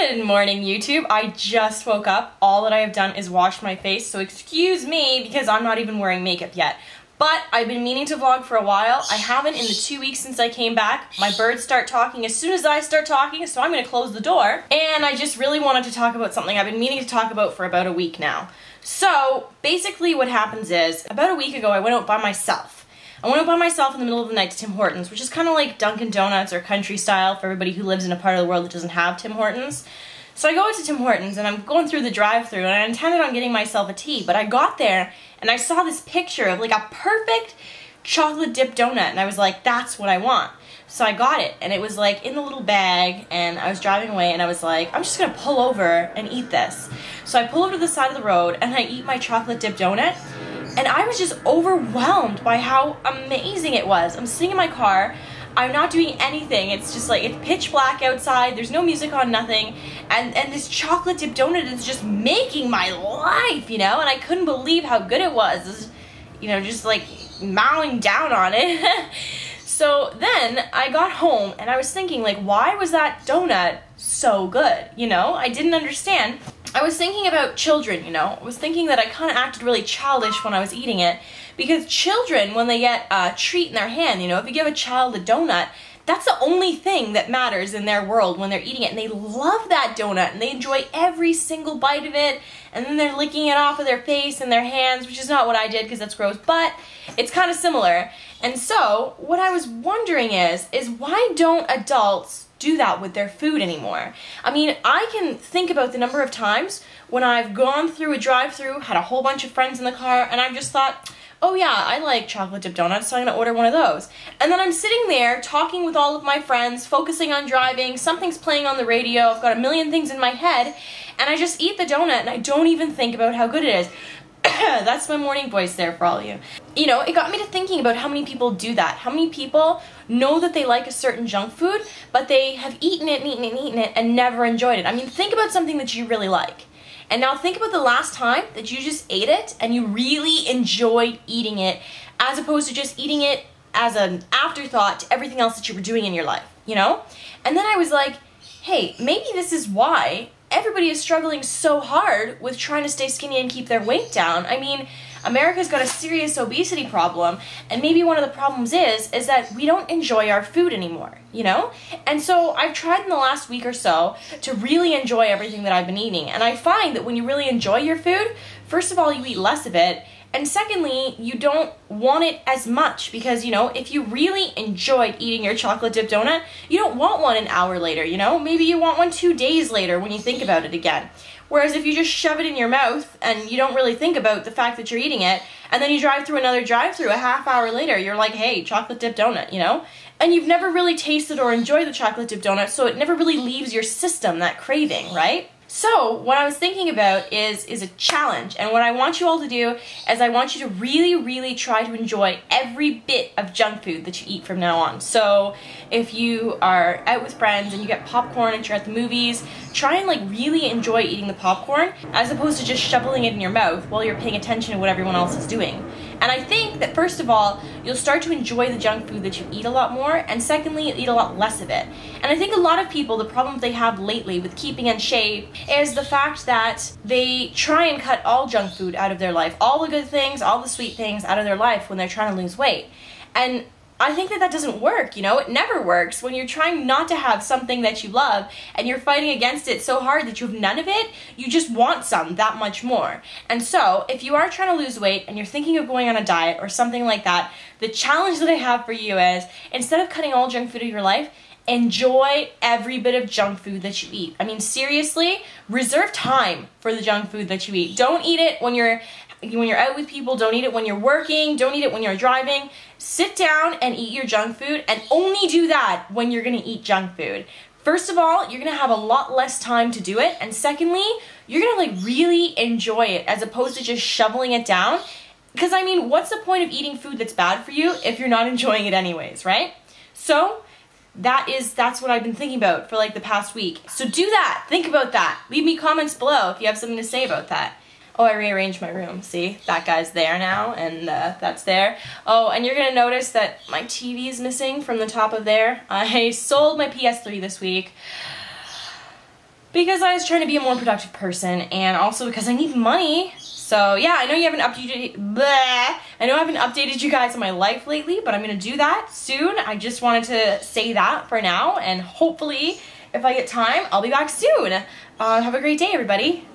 Good morning, YouTube. I just woke up. All that I have done is wash my face, so excuse me because I'm not even wearing makeup yet. But I've been meaning to vlog for a while. I haven't in the 2 weeks since I came back. My birds start talking as soon as I start talking, so I'm going to close the door. And I just really wanted to talk about something I've been meaning to talk about for about a week now. So basically what happens is, about a week ago I went out by myself. I went out by myself in the middle of the night to Tim Hortons, which is kind of like Dunkin' Donuts or country style for everybody who lives in a part of the world that doesn't have Tim Hortons. So I go out to Tim Hortons and I'm going through the drive-thru and I intended on getting myself a tea, but I got there and I saw this picture of like a perfect chocolate dip donut and I was like, that's what I want. So I got it and it was like in the little bag and I was driving away and I was like, I'm just gonna pull over and eat this. So I pull over to the side of the road and I eat my chocolate dip donut. And I was just overwhelmed by how amazing it was. I'm sitting in my car, I'm not doing anything, it's just like, it's pitch black outside, there's no music on, nothing, and this chocolate dip donut is just making my life, you know, and I couldn't believe how good it was, you know, just like mowing down on it. So then I got home and I was thinking, like, why was that donut so good, you know? I didn't understand. I was thinking about children, you know? I was thinking that I kind of acted really childish when I was eating it, because children, when they get a treat in their hand, you know, if you give a child a donut, that's the only thing that matters in their world when they're eating it, and they love that donut, and they enjoy every single bite of it, and then they're licking it off of their face and their hands, which is not what I did because that's gross, but it's kind of similar. And so, what I was wondering is why don't adults do that with their food anymore? I mean, I can think about the number of times when I've gone through a drive-thru, had a whole bunch of friends in the car, and I've just thought, oh yeah, I like chocolate dip donuts, so I'm gonna order one of those. And then I'm sitting there talking with all of my friends, focusing on driving, something's playing on the radio, I've got a million things in my head, and I just eat the donut and I don't even think about how good it is. That's my morning voice there for all of you. You know, it got me to thinking about how many people do that. How many people know that they like a certain junk food, but they have eaten it and eaten it and eaten it and never enjoyed it. I mean, think about something that you really like. And now think about the last time that you just ate it and you really enjoyed eating it, as opposed to just eating it as an afterthought to everything else that you were doing in your life, you know? And then I was like, hey, maybe this is why everybody is struggling so hard with trying to stay skinny and keep their weight down. I mean, America's got a serious obesity problem, and maybe one of the problems is that we don't enjoy our food anymore, you know? And so I've tried in the last week or so to really enjoy everything that I've been eating, and I find that when you really enjoy your food, first of all, you eat less of it, and secondly, you don't want it as much because, you know, if you really enjoyed eating your chocolate dip donut, you don't want one an hour later, you know? Maybe you want one 2 days later when you think about it again. Whereas if you just shove it in your mouth and you don't really think about the fact that you're eating it, and then you drive through another drive-thru a half hour later, you're like, hey, chocolate dip donut, you know? And you've never really tasted or enjoyed the chocolate dip donut, so it never really leaves your system, that craving, right? So, what I was thinking about is a challenge, and what I want you all to do is I want you to really, really try to enjoy every bit of junk food that you eat from now on. So, if you are out with friends and you get popcorn and you're at the movies, try and like really enjoy eating the popcorn as opposed to just shoveling it in your mouth while you're paying attention to what everyone else is doing. And I think that first of all, you'll start to enjoy the junk food that you eat a lot more, and secondly, you'll eat a lot less of it. And I think a lot of people, the problem they have lately with keeping in shape is the fact that they try and cut all junk food out of their life, all the good things, all the sweet things out of their life when they're trying to lose weight. And I think that doesn't work, you know? It never works. When you're trying not to have something that you love and you're fighting against it so hard that you have none of it, you just want some that much more. And so, if you are trying to lose weight and you're thinking of going on a diet or something like that, the challenge that I have for you is, instead of cutting all junk food out of your life, enjoy every bit of junk food that you eat. I mean, seriously, reserve time for the junk food that you eat. Don't eat it when you're out with people, don't eat it when you're working, don't eat it when you're driving. Sit down and eat your junk food, and only do that when you're gonna eat junk food. First of all, you're gonna have a lot less time to do it, and secondly, you're gonna like really enjoy it as opposed to just shoveling it down. Because I mean, what's the point of eating food that's bad for you if you're not enjoying it anyways, right? So that's what I've been thinking about for like the past week. So do that, think about that. Leave me comments below if you have something to say about that. Oh, I rearranged my room. See, that guy's there now, and that's there. Oh, and you're gonna notice that my TV is missing from the top of there. I sold my PS3 this week. because I was trying to be a more productive person, and also because I need money. So yeah, I know you haven't updated, I know I haven't updated you guys on my life lately, but I'm gonna do that soon. I just wanted to say that for now, and hopefully, if I get time, I'll be back soon. Have a great day, everybody.